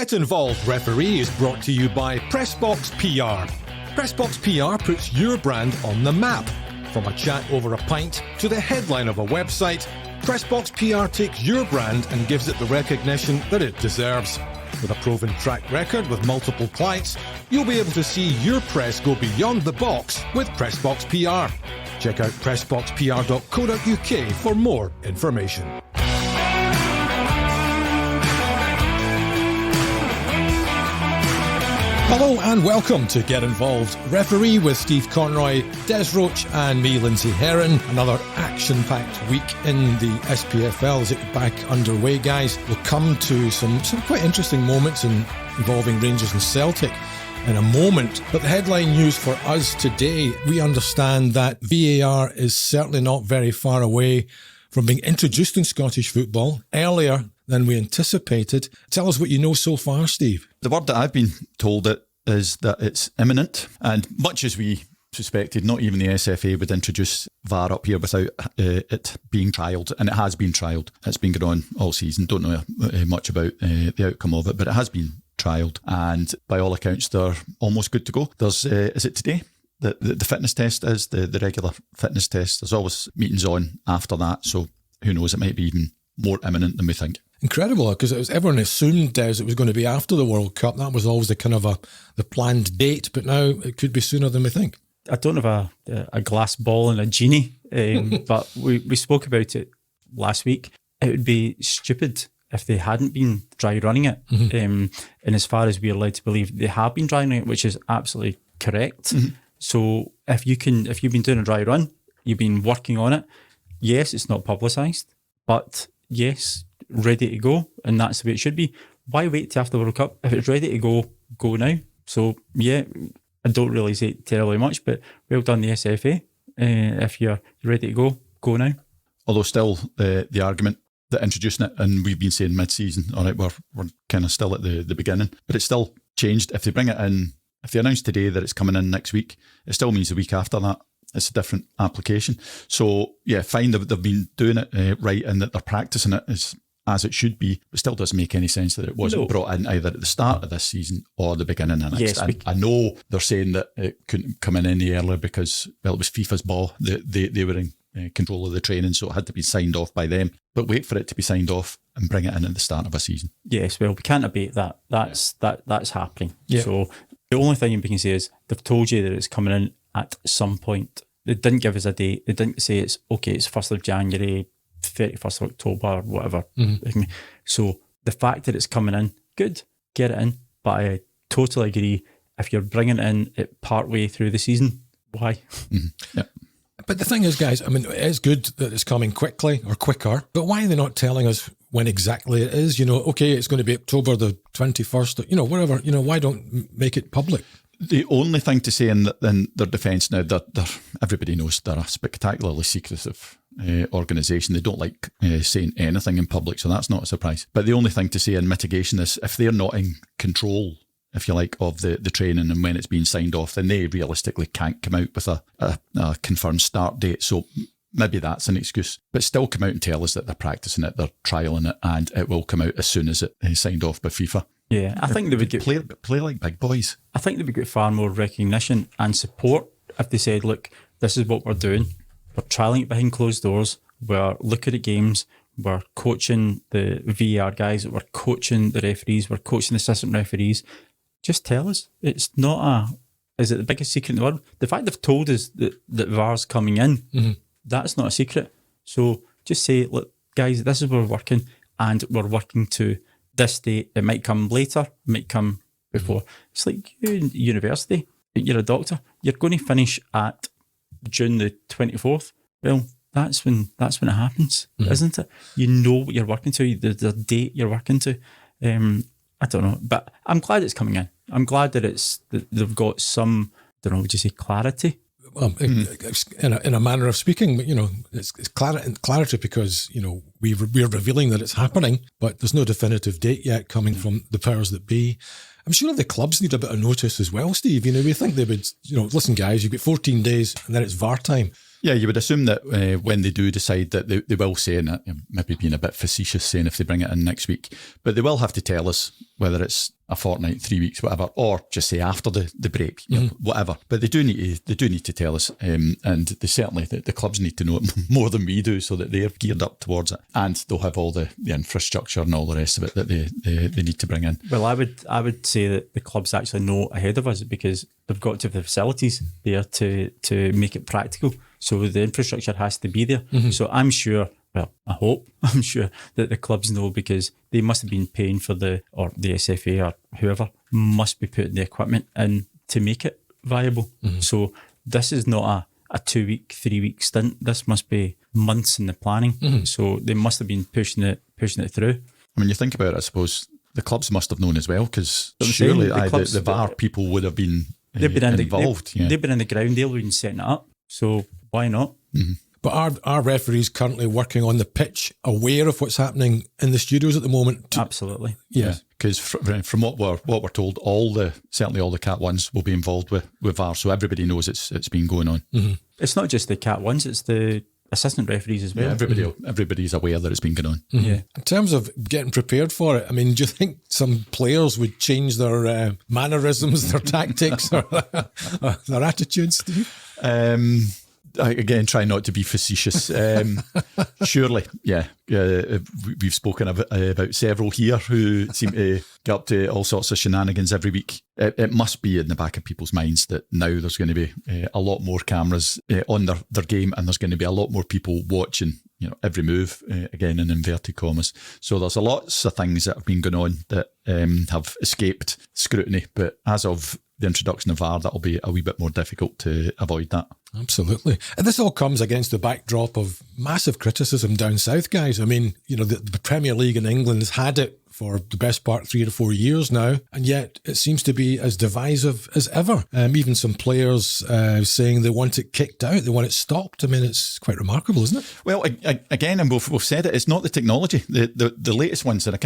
Get Involved Referee is brought to you by Pressbox PR. Pressbox PR puts your brand on the map. From a chat over a pint to the headline of a website, Pressbox PR takes your brand and gives it the recognition that it deserves. With a proven track record with multiple clients, you'll be able to see your press go beyond the box with Pressbox PR. Check out pressboxpr.co.uk for more information. Hello and welcome to Get Involved Referee with Steve Conroy, Des Roach and me, Lindsay Heron. Another action-packed week in the SPFL as it back underway, guys. We'll come to some quite interesting moments involving Rangers and Celtic in a moment. But the headline news for us today, we understand that VAR is certainly not very far away from being introduced in Scottish football earlier than we anticipated. Tell us what you know so far, Steve. The word that I've been told it is that it's imminent, and much as we suspected, not even the SFA would introduce VAR up here without it being trialled, and it has been trialled. It's been going on all season. Don't know much about the outcome of it, but it has been trialled, and by all accounts they're almost good to go. There's is it today? The fitness test is the regular fitness test. There's always meetings on after that, so who knows, it might be even more imminent than we think. Incredible, because everyone assumed it was going to be after the World Cup. That was always the kind of the planned date, but now it could be sooner than we think. I don't have a glass ball and a genie, but we spoke about it last week. It would be stupid if they hadn't been dry running it. Mm-hmm. And as far as we are led to believe, they have been dry running it, which is absolutely correct. Mm-hmm. So if you've been doing a dry run, you've been working on it. Yes, it's not publicised, but yes, ready to go, and that's the way it should be. Why wait till after the World Cup? If it's ready to go now. So yeah, I don't really say terribly much, but well done the SFA. If you're ready to go now. Although still the argument that introducing it, and we've been saying mid-season, all right, we're kind of still at the beginning, but it's still changed. If they bring it in, if they announce today that it's coming in next week, it still means the week after that it's a different application. So yeah, fine that they've been doing it right and that they're practicing it as it should be, but still doesn't make any sense that it wasn't brought in either at the start of this season or the beginning of next. Yes, I know they're saying that it couldn't come in any earlier because, well, it was FIFA's ball. They were in control of the training, so it had to be signed off by them. But wait for it to be signed off and bring it in at the start of a season. Yes, well, we can't abate that. That's happening. Yeah. So the only thing we can say is they've told you that it's coming in at some point. They didn't give us a date. They didn't say it's 1st of January, 31st of October, whatever. Mm-hmm. So the fact that it's coming in, good, get it in. But I totally agree. If you're bringing it in at part way through the season, why? Mm-hmm. Yeah. But the thing is, guys, I mean, it is good that it's coming quickly or quicker, but why are they not telling us when exactly it is? Okay, it's going to be October the 21st, whatever, why don't make it public? The only thing to say in their defence now, everybody knows they're a spectacularly secretive organisation. They don't like saying anything in public, so that's not a surprise. But the only thing to say in mitigation is if they're not in control, if you like, of the training and when it's being signed off, then they realistically can't come out with a confirmed start date. So maybe that's an excuse. But still come out and tell us that they're practicing it, they're trialling it, and it will come out as soon as it is signed off by FIFA. Yeah, I think they would get play like big boys. I think they would get far more recognition and support if they said, look, this is what we're doing. We're trialling it behind closed doors. We're looking at games. We're coaching the VAR guys. We're coaching the referees. We're coaching the assistant referees. Just tell us. It's not is it the biggest secret in the world? The fact they've told us that VAR's coming in, that's not a secret. So just say, look, guys, this is where we're working, and we're working to this date. It might come later, it might come before. It's like you in university, you're a doctor, you're going to finish at June the 24th. Well, that's when it happens, isn't it? You know what you're working to, the date you're working to. I don't know, but I'm glad it's coming in. I'm glad that they've got some, I don't know, would you say clarity? Well, in a manner of speaking, it's clarity because, we're revealing that it's happening, but there's no definitive date yet coming from the powers that be. I'm sure the clubs need a bit of notice as well, Steve. We think they would, listen, guys, you've got 14 days and then it's VAR time. Yeah, you would assume that when they do decide that they will say, and maybe being a bit facetious saying if they bring it in next week, but they will have to tell us whether it's a fortnight, 3 weeks, whatever, or just say after the break, whatever. But they do need to tell us, and they certainly, the clubs need to know it more than we do so that they're geared up towards it, and they'll have all the infrastructure and all the rest of it that they need to bring in. Well, I would say that the clubs actually know ahead of us because they've got to have the facilities there to make it practical. So the infrastructure has to be there. So I'm sure that the clubs know because they must have been paying for the SFA or whoever must be putting the equipment in to make it viable. So this is not a 2 week, 3 week stint. This must be months in the planning. So they must have been pushing it through. I mean, you think about it, I suppose the clubs must have known as well because surely the VAR people would have been involved. They've been in the ground, they've been setting it up. So why not? But are referees currently working on the pitch aware of what's happening in the studios at the moment? Absolutely. Yeah. Because from what we're told, certainly all the Cat 1s will be involved with VAR, so everybody knows it's been going on. It's not just the Cat 1s, it's the assistant referees as well. Yeah, everybody's aware that it's been going on. Yeah. In terms of getting prepared for it, I mean, do you think some players would change their mannerisms, their tactics, or their attitudes, Steve? Again, try not to be facetious. Surely, yeah. We've spoken about several here who seem to get up to all sorts of shenanigans every week. It must be in the back of people's minds that now there's going to be a lot more cameras on their game, and there's going to be a lot more people watching every move, again in inverted commas. So there's lots of things that have been going on that have escaped scrutiny, but as of the introduction of VAR, that'll be a wee bit more difficult to avoid that. Absolutely. And this all comes against the backdrop of massive criticism down south, guys. I mean, the Premier League in England has had it for the best part 3 to 4 years now, and yet it seems to be as divisive as ever. Even some players saying they want it kicked out, they want it stopped. I mean, it's quite remarkable, isn't it? Well, again, and we've said it, it's not the technology. The latest ones that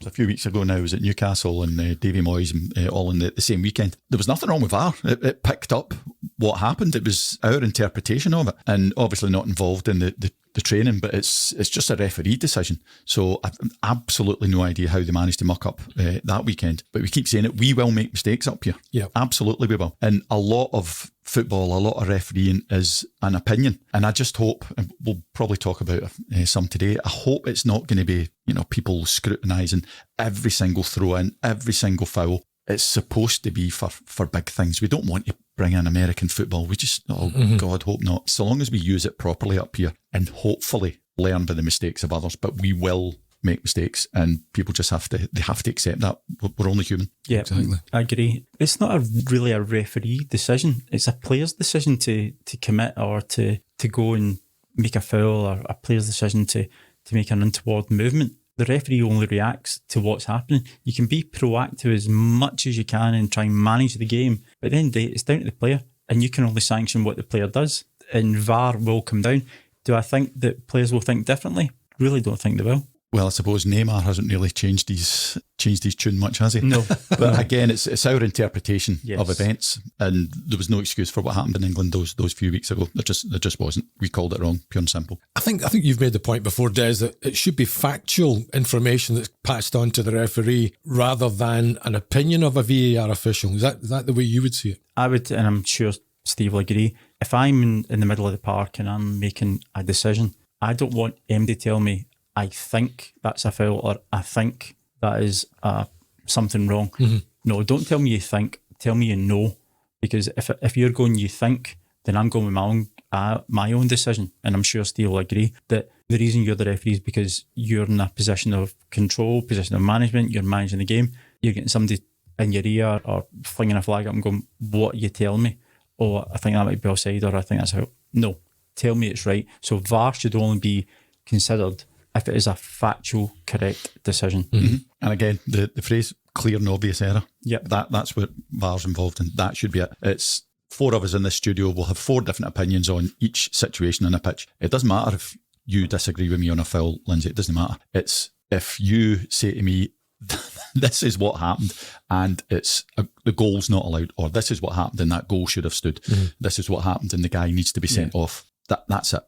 a few weeks ago now, was at Newcastle and Davy Moyes and all in the same weekend. There was nothing wrong with VAR. It picked up what happened. It was our interpretation of it, and obviously not involved in the training, but it's just a referee decision. So I've absolutely no idea how they managed to muck up that weekend. But we keep saying it, we will make mistakes up here. Yeah, absolutely we will. And a lot of football, a lot of refereeing is an opinion. And I just hope, and we'll probably talk about some today, I hope it's not going to be, people scrutinising every single throw in, every single foul. It's supposed to be for big things. We don't want to bring in American football. We just, God, hope not. So long as we use it properly up here and hopefully learn by the mistakes of others, but we will make mistakes and people just have to accept that. We're only human. Yeah, exactly. I agree. It's not really a referee decision. It's a player's decision to commit or to go and make a foul, or a player's decision to make an untoward movement. The referee only reacts to what's happening. You can be proactive as much as you can and try and manage the game, but at the end of the day, it's down to the player, and you can only sanction what the player does, and VAR will come down. Do I think that players will think differently? Really don't think they will. Well, I suppose Neymar hasn't really changed his tune much, has he? No. But again, it's our interpretation yes. of events, and there was no excuse for what happened in England those few weeks ago. There just wasn't. We called it wrong, pure and simple. I think you've made the point before, Des, that it should be factual information that's passed on to the referee rather than an opinion of a VAR official. Is that the way you would see it? I would, and I'm sure Steve will agree. If I'm in the middle of the park and I'm making a decision, I don't want MD to tell me, I think that's a foul, or I think that is something wrong. No, don't tell me you think, tell me you know. Because if you're going you think, then I'm going with my own decision. And I'm sure Steve will agree that the reason you're the referee is because you're in a position of control, position of management, you're managing the game. You're getting somebody in your ear or flinging a flag up and going, what are you telling me? Oh, I think that might be offside, or I think that's how. No, tell me it's right. So VAR should only be considered if it is a factual, correct decision. And again, the phrase clear and obvious error, yep. that's what VAR's involved in. That should be it. It's 4 of us in this studio. We'll have 4 different opinions on each situation on a pitch. It doesn't matter if you disagree with me on a foul, Lindsay. It doesn't matter. It's if you say to me, this is what happened and it's the goal's not allowed, or this is what happened and that goal should have stood. This is what happened and the guy needs to be sent off. That's it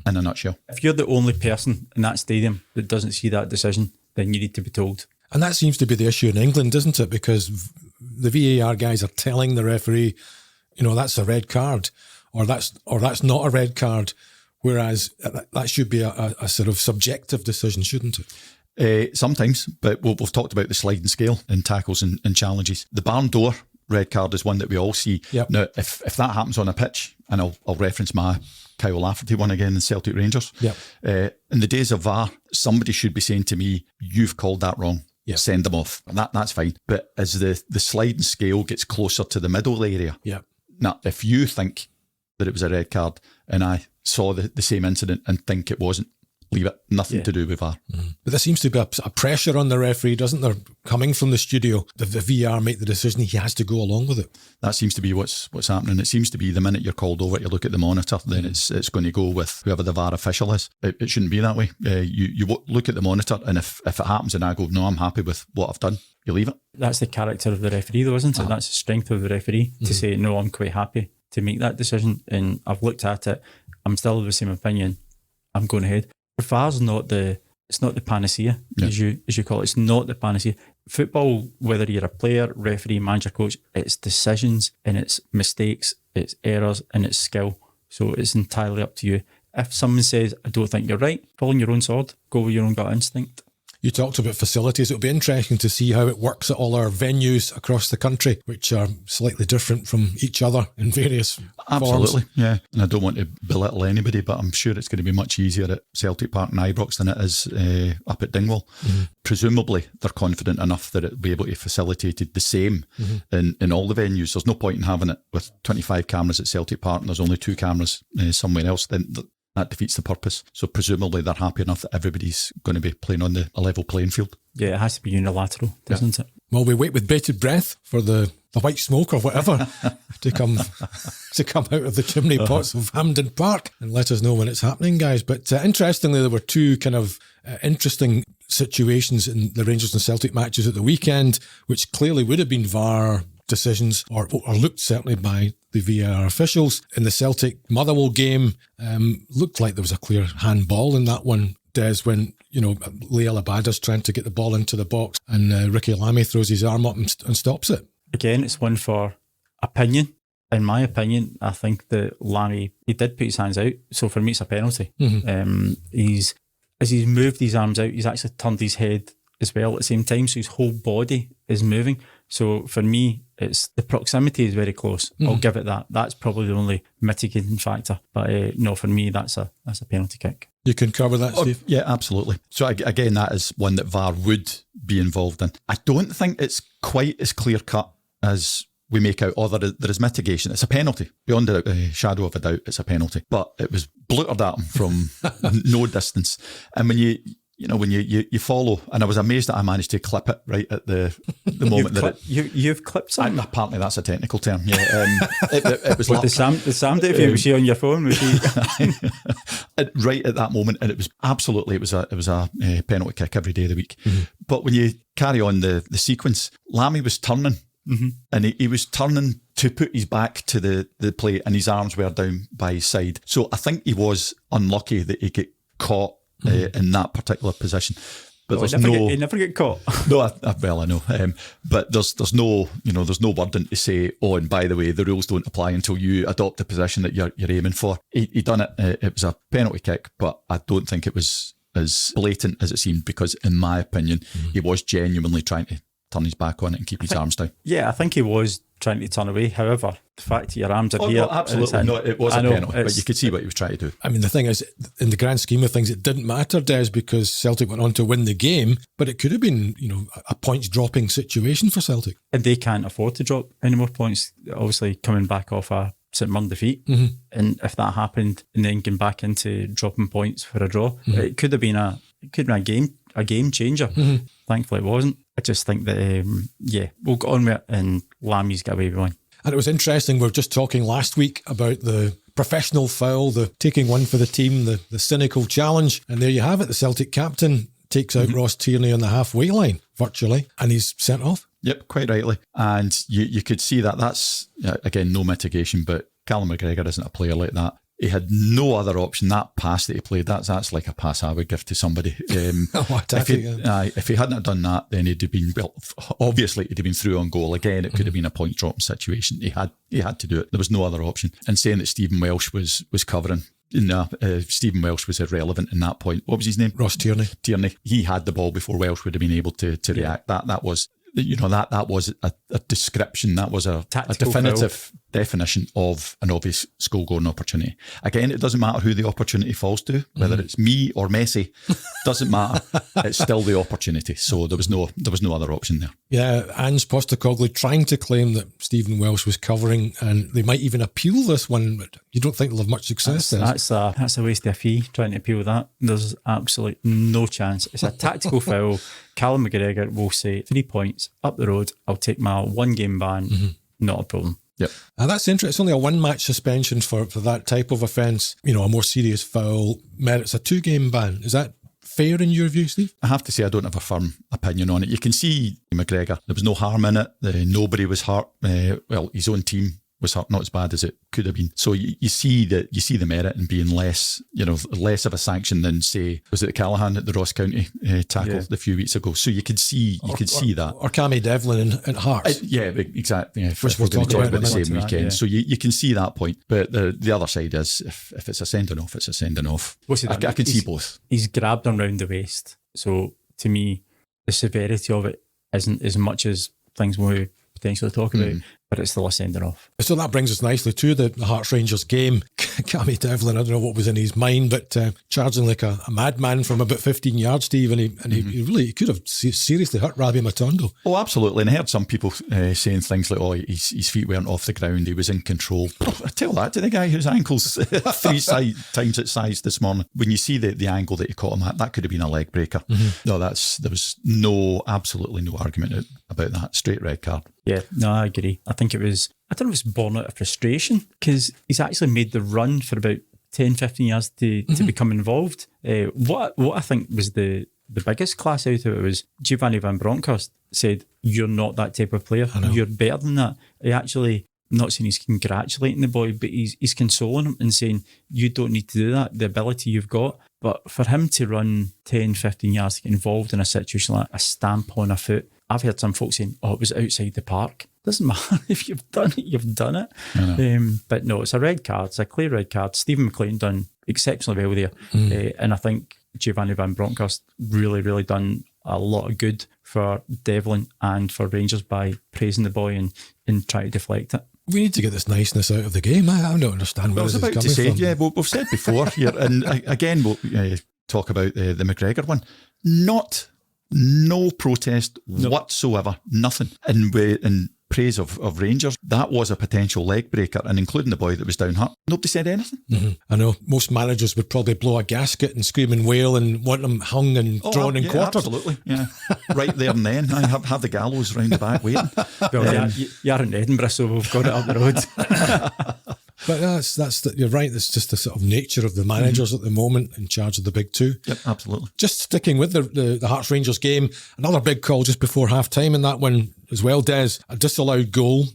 in a nutshell. If you're the only person in that stadium that doesn't see that decision, then you need to be told. And that seems to be the issue in England, isn't it? Because the VAR guys are telling the referee, that's a red card, or that's not a red card, whereas that should be a sort of subjective decision, shouldn't it? Sometimes, but we've talked about the sliding scale in tackles and challenges. The barn door red card is one that we all see. Yep. Now, if that happens on a pitch, and I'll reference my Kyle Lafferty one again in Celtic Rangers. Yep. In the days of VAR, somebody should be saying to me, "You've called that wrong. Yep. Send them off." That's fine. But as the sliding scale gets closer to the middle area, now if you think that it was a red card and I saw the same incident and think it wasn't, leave it. Nothing to do with VAR. But there seems to be a pressure on the referee, doesn't there? Coming from the studio, the VR make the decision, he has to go along with it. That seems to be what's happening. It seems to be the minute you're called over to look at the monitor, then it's going to go with whoever the VAR official is. It shouldn't be that way. You look at the monitor, and if it happens and I go, no, I'm happy with what I've done, you leave it. That's the character of the referee though, isn't it? That's the strength of the referee to say, no, I'm quite happy to make that decision. And I've looked at it. I'm still of the same opinion. I'm going ahead. VAR's not the panacea, as you call it. It's not the panacea. Football, whether you're a player, referee, manager, coach, it's decisions and it's mistakes, it's errors and it's skill. So it's entirely up to you. If someone says, I don't think you're right, fall on your own sword, go with your own gut instinct. You talked about facilities. It'll be interesting to see how it works at all our venues across the country, which are slightly different from each other in various Absolutely, forms. yeah. And I don't want to belittle anybody, but I'm sure it's going to be much easier at Celtic Park and Ibrox than it is up at Dingwall. Presumably, they're confident enough that it'll be able to facilitate the same in all the venues. There's no point in having it with 25 cameras at Celtic Park and there's only 2 cameras somewhere else. Then that defeats the purpose. So presumably they're happy enough that everybody's going to be playing on a level playing field. Yeah, it has to be unilateral, doesn't it? Well, we wait with bated breath for the white smoke or whatever to come out of the chimney pots of Hampden Park and let us know when it's happening, guys. But interestingly, there were 2 kind of interesting situations in the Rangers and Celtic matches at the weekend, which clearly would have been VAR decisions or looked certainly by the VAR officials. In the Celtic Motherwell game, looked like there was a clear handball in that one, Des, when Leo Labada's trying to get the ball into the box and Ricky Lamy throws his arm up and stops it. Again, it's one for opinion. In my opinion, I think that Lamy, he did put his hands out, so for me it's a penalty. As he's moved his arms out, he's actually turned his head as well at the same time, so his whole body is moving. So for me, it's the proximity is very close. I'll give it that. That's probably the only mitigating factor. But no, for me, that's a penalty kick. You concur with that, Steve? Yeah, absolutely. So again, that is one that VAR would be involved in. I don't think it's quite as clear cut as we make out. There is mitigation. It's a penalty. Beyond a shadow of a doubt, it's a penalty. But it was bluttered at him from no distance. And when you follow, and I was amazed that I managed to clip it right at the moment you've clipped something. Apparently, that's a technical term. Yeah, it was like the sound if was she on your phone? Was she right at that moment? And it was absolutely it was a penalty kick every day of the week. But when you carry on the sequence, Lamy was turning, and he was turning to put his back to the plate, and his arms were down by his side. So I think he was unlucky that he got caught in that particular position, but you never get caught. No, I know, but there's no wording to say, oh, and by the way, the rules don't apply until you adopt the position that you're aiming for. He done it. It was a penalty kick, but I don't think it was as blatant as it seemed, because in my opinion, he was genuinely trying to turn his back on it and keep his arms down. Yeah, I think he was trying to turn away. However, the fact that your arms are here... No, absolutely. No, it was a penalty, but you could see what he was trying to do. I mean, the thing is, in the grand scheme of things, it didn't matter, Des, because Celtic went on to win the game, but it could have been, a points-dropping situation for Celtic. And they can't afford to drop any more points, obviously coming back off a St Mirren defeat. And if that happened and then getting back into dropping points for a draw, it could have been a game changer. Thankfully it wasn't. I just think that, we'll go on with it and Lamy's got away with one. And it was interesting, we were just talking last week about the professional foul, the taking one for the team, the cynical challenge. And there you have it, the Celtic captain takes out Ross Tierney on the halfway line, virtually, and he's sent off. Yep, quite rightly. And you could see that's, again, no mitigation, but Callum McGregor isn't a player like that. He had no other option. That pass that he played, that's like a pass I would give to somebody. If he hadn't have done that, then he'd have been, well, obviously he'd have been through on goal again. It could have been a point dropping situation. He had to do it. There was no other option. And saying that Stephen Welsh was covering, Stephen Welsh was irrelevant in that point. What was his name? Ross Tierney. He had the ball before Welsh would have been able to react. That was, that was a description. That was a definitive definition of an obvious goal-scoring opportunity. Again, it doesn't matter who the opportunity falls to, whether it's me or Messi. Doesn't matter. It's still the opportunity. So there was no other option there. Yeah, Ange Postecoglou trying to claim that Stephen Welsh was covering, and they might even appeal this one, but you don't think they'll have much success there? That's a waste of a fee trying to appeal that. There's absolutely no chance. It's a tactical foul. Callum McGregor will say 3 points up the road. I'll take my 1 game ban. Not a problem. Yep. That's interesting. It's only a 1-match suspension for that type of offence. A more serious foul merits a 2-game ban. Is that fair in your view, Steve? I have to say I don't have a firm opinion on it. You can see McGregor. There was no harm in it. Nobody was hurt. His own team was hurt, not as bad as it could have been. So you see the merit in being less of a sanction than, say, was it the Callaghan at the Ross County tackle a few weeks ago? So you could see that. Or Cammy Devlin in Hearts. Exactly. Yeah, which we're talking about the same weekend. Yeah. So you can see that point. But the other side is if it's a sending off, it's a sending off. I can see both. He's grabbed him round the waist. So to me, the severity of it isn't as much as things we potentially talk about, but it's still a sending off. So that brings us nicely to the Hearts Rangers game. Cammy Devlin, I don't know what was in his mind, but charging like a madman from about 15 yards, Steve, and he really could have seriously hurt Rabbi Matondo. Oh, absolutely. And I heard some people saying things like, his feet weren't off the ground, he was in control. I tell that to the guy whose ankle's 3 times its size this morning. When you see the angle that he caught him at, that could have been a leg breaker. No, there was absolutely no argument about that. Straight red card. Yeah, no, I agree. I don't know if it was born out of frustration, because he's actually made the run for about 10, 15 years to become involved. What I think was the biggest class out of it was Giovanni Van Bronckhorst said, "You're not that type of player. You're better than that." He actually, not saying he's congratulating the boy, but he's consoling him and saying, "You don't need to do that. The ability you've got." But for him to run 10, 15 yards to get involved in a situation like a stamp on a foot, I've heard some folks saying, it was outside the park. Doesn't matter. If you've done it, you've done it. But no, it's a red card. It's a clear red card. Stephen McLean done exceptionally well there. And I think Giovanni Van Bronckhorst really, really done a lot of good for Devlin and for Rangers by praising the boy and trying to deflect it. We need to get this niceness out of the game. I don't understand where this is coming from. Yeah, we've said before here, and again, we'll talk about the McGregor one. No protest whatsoever, nothing. And in praise of Rangers, that was a potential leg breaker, and including the boy that was down hurt. Nobody said anything. I know most managers would probably blow a gasket and scream and wail and want them hung and drawn and quartered. Absolutely, yeah. Right there and then. I have the gallows round the back waiting. Well, you're in Edinburgh, so we've got it up the road. But you're right. It's just the sort of nature of the managers at the moment in charge of the big two. Yep, absolutely. Just sticking with the Hearts Rangers game, another big call just before half time in that one as well, Des. A disallowed goal.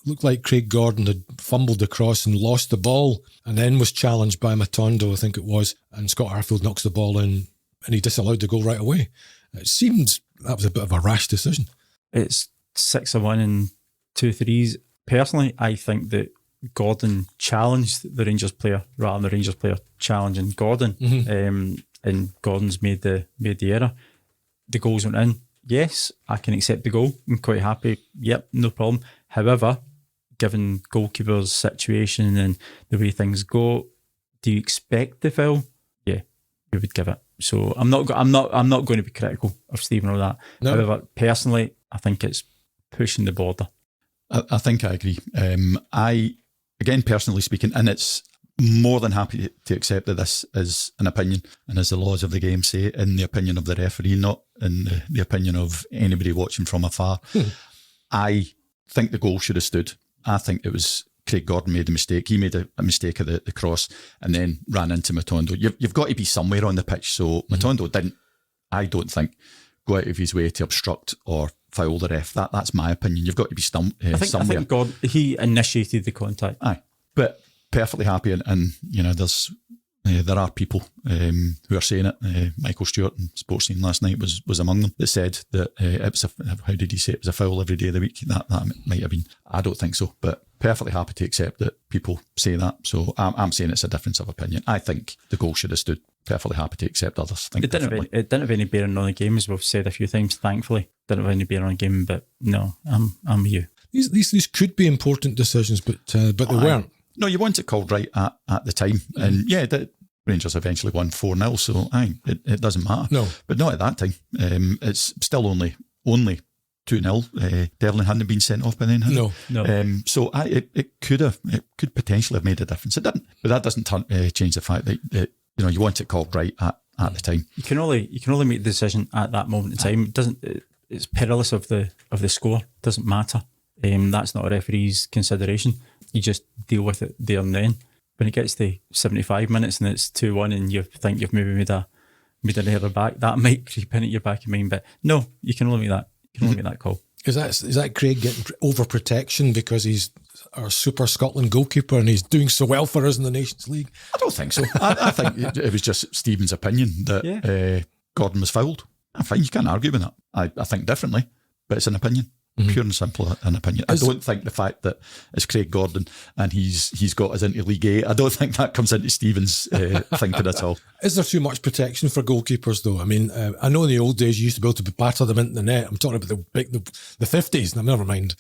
Looked like Craig Gordon had fumbled the cross and lost the ball, and then was challenged by Matondo, I think it was, and Scott Arfield knocks the ball in, and he disallowed the goal right away. It seemed that was a bit of a rash decision. It's 6-1 and 2 threes. Personally, I think that Gordon challenged the Rangers player rather than the Rangers player challenging Gordon, and Gordon's made the error. The goals went in. Yes, I can accept the goal. I'm quite happy. Yep, no problem. However, given goalkeeper's situation and the way things go, do you expect the foul? Yeah, you would give it. So I'm not going to be critical of Stephen or that. No. However, personally, I think it's pushing the border. I think I agree. Again, personally speaking, and it's more than happy to accept that this is an opinion, and as the laws of the game say, in the opinion of the referee, not in the opinion of anybody watching from afar. I think the goal should have stood. I think it was Craig Gordon made a mistake. He made a mistake of the cross and then ran into Matondo. You've got to be somewhere on the pitch, so Matondo didn't, I don't think, go out of his way to obstruct or foul the ref. That's my opinion. You've got to be somewhere. I think God, he initiated the contact. Aye, but perfectly happy, and there are people who are saying it. Michael Stewart in Sports Scene last night was among them that said that it was how did he say it was a foul every day of the week? That might have been. I don't think so, but perfectly happy to accept that people say that. So I'm saying it's a difference of opinion. I think the goal should have stood. Perfectly happy to accept others think differently. It didn't have any bearing on the game, as we've said a few times. Thankfully, didn't have any bearing on the game. But no, I'm with you. These could be important decisions, but they weren't. No, you want it called right at the time, and the Rangers eventually won 4-0, so it doesn't matter. No, but not at that time. It's still only 2-0. Devlin hadn't been sent off by then. No. So it could potentially have made a difference. It didn't, but that doesn't change the fact that you want it called right at the time. You can only make the decision at that moment in time. It doesn't. It's perilous of the score. It doesn't matter. That's not a referee's consideration. You just deal with it there and then. When it gets to 75 minutes and it's 2-1 and you think you've maybe made an error back, that might creep in at your back of mind. But no, you can only make that. You can only make that call. Is that Craig getting overprotection because he's our super Scotland goalkeeper and he's doing so well for us in the Nations League? I don't think so. I think it was just Stephen's opinion that Gordon was fouled. Fine, you can't argue with that. I think differently, but it's an opinion. Pure and simple an opinion. I don't think the fact that it's Craig Gordon and he's got us into League A, I don't think that comes into Stephen's thinking at all. Is there too much protection for goalkeepers though? I mean, I know in the old days you used to be able to batter them into the net. I'm talking about the 50s, never mind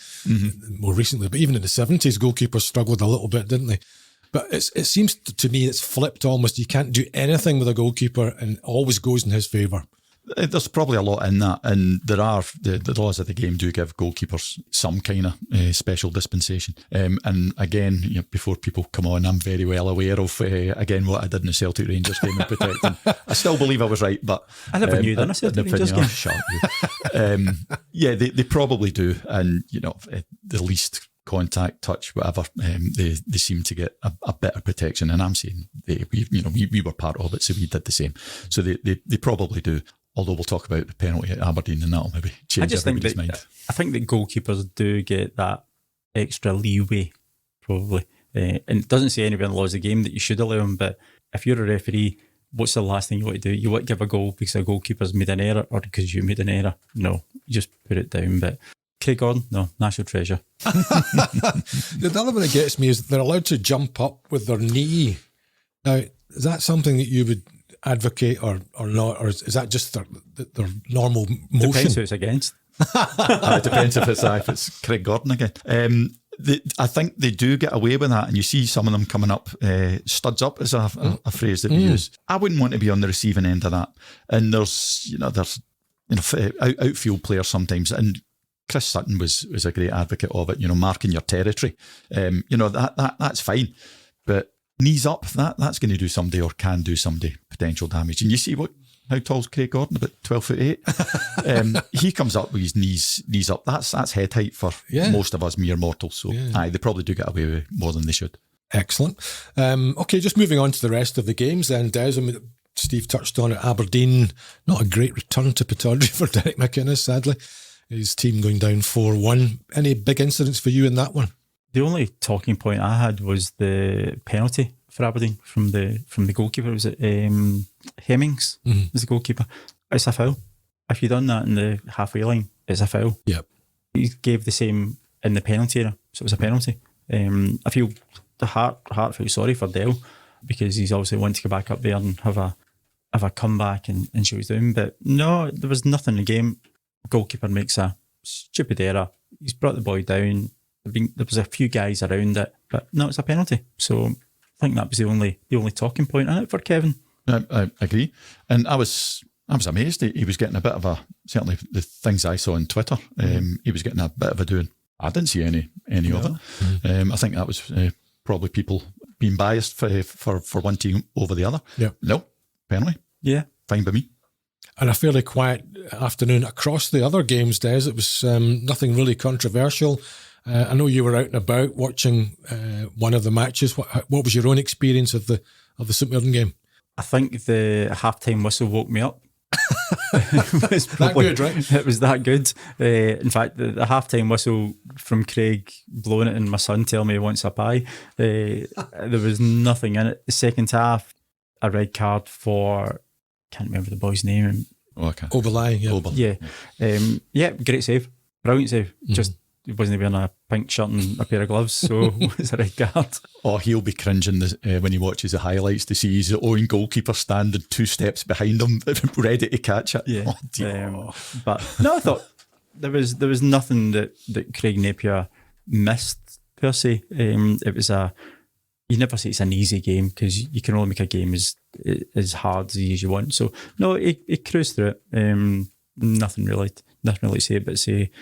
more recently, but even in the 70s goalkeepers struggled a little bit, didn't they? But it seems to me it's flipped almost. You can't do anything with a goalkeeper and it always goes in his favour. There's probably a lot in that, and there are the laws of the game do give goalkeepers some kind of special dispensation. And again, before people come on, I'm very well aware of again what I did in the Celtic Rangers game in protecting. I still believe I was right, but I never knew that in a Celtic Rangers game. Shut up, you. They probably do, and the least contact, touch, whatever, they seem to get a better protection. And I'm saying we were part of it, so we did the same. So they probably do. Although we'll talk about the penalty at Aberdeen and that'll maybe change everybody's mind. I think that goalkeepers do get that extra leeway, probably. And it doesn't say anywhere in the laws of the game that you should allow them, but if you're a referee, what's the last thing you want to do? You want to give a goal because a goalkeeper's made an error or because you made an error? No, you just put it down. But Craig Gordon, no, national treasure. The other one that gets me is they're allowed to jump up with their knee. Now, is that something that you would advocate or not, or is that just their normal motion? Depends who it's against. It depends if it's Craig Gordon again. I think they do get away with that, and you see some of them coming up. Studs up is a phrase that we use. I wouldn't want to be on the receiving end of that. And there's outfield players sometimes, and Chris Sutton was a great advocate of it. Marking your territory. That's fine, but knees up, that's going to do somebody or can do somebody potential damage. And you see how tall's Craig Gordon? About 12'8". He comes up with his knees up. That's head height for most of us mere mortals. So they probably do get away with more than they should. Excellent. Okay, just moving on to the rest of the games then, Des. Steve touched on it. Aberdeen, not a great return to Pittodrie for Derek McInnes, sadly. His team going down 4-1. Any big incidents for you in that one? The only talking point I had was the penalty for Aberdeen from the goalkeeper. Was it Hemmings? Was the goalkeeper? It's a foul. If you'd done that in the halfway line, it's a foul. Yep. He gave the same in the penalty area, so it was a penalty. I feel the heart felt sorry for Dell because he's obviously wanted to go back up there and have a comeback and show his down. But no, there was nothing in the game. Goalkeeper makes a stupid error. He's brought the boy down. There was a few guys around it, but no, it's a penalty. So I think that was the only talking point in it for Kevin. I agree, and I was amazed. He was getting a bit of certainly the things I saw on Twitter. He was getting a bit of a doing. I didn't see any of it. I think that was probably people being biased for one team over the other. Yeah. No, penalty. Yeah, fine by me. And a fairly quiet afternoon across the other games, Des. It was nothing really controversial. I know you were out and about watching one of the matches. What was your own experience of the St Mirren game? I think the halftime whistle woke me up. It was probably, that good, right? It was that good. In fact, the halftime whistle from Craig blowing it and my son telling me he wants a pie. There was nothing in it. The second half, a red card for, can't remember the boy's name. Okay. Oberlai, yeah. Yeah, great save. Brilliant save. Just he wasn't wearing a pink shirt and a pair of gloves, so it was a red card. Oh, he'll be cringing when he watches the highlights to see his own goalkeeper standing 2 steps behind him, ready to catch it. Yeah. Oh, dear. But no, I thought there was nothing that Craig Napier missed per se. It was you never say it's an easy game because you can only make a game as hard as you want. So no, he cruised through it. Nothing really to say, but say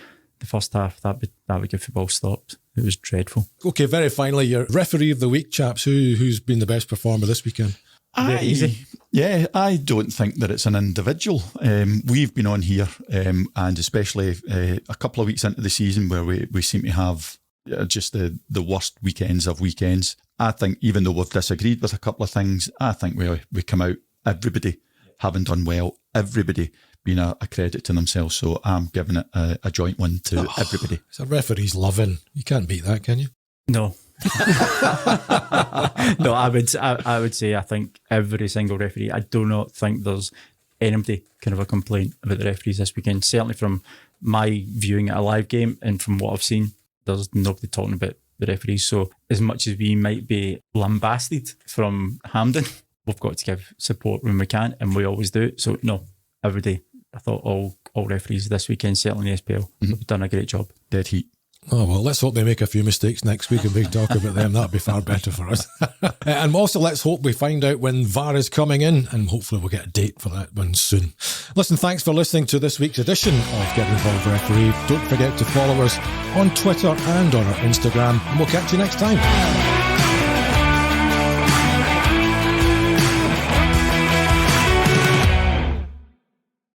the first half that would get football stopped. It was dreadful. Okay, very finally, your referee of the week, chaps. Who's been the best performer this weekend? Very easy. Yeah, I don't think that it's an individual. We've been on here, and especially a couple of weeks into the season where we seem to have just the worst weekends of weekends. I think even though we've disagreed with a couple of things, I think we come out, everybody having done well, everybody being a credit to themselves. So I'm giving it a joint one to everybody. It's a referee's loving. You can't beat that, can you? No. No, I would say I think every single referee. I do not think there's anybody kind of a complaint about the referees this weekend. Certainly from my viewing at a live game and from what I've seen, there's nobody talking about the referees. So as much as we might be lambasted from Hampden, we've got to give support when we can, and we always do. So no, every day. I thought all referees this weekend, certainly in the SPL, have done a great job. Dead heat. Oh, well, let's hope they make a few mistakes next week and we can talk about them. That'd be far better for us. And also, let's hope we find out when VAR is coming in, and hopefully we'll get a date for that one soon. Listen, thanks for listening to this week's edition of Get Involved Referee. Don't forget to follow us on Twitter and on our Instagram, and we'll catch you next time.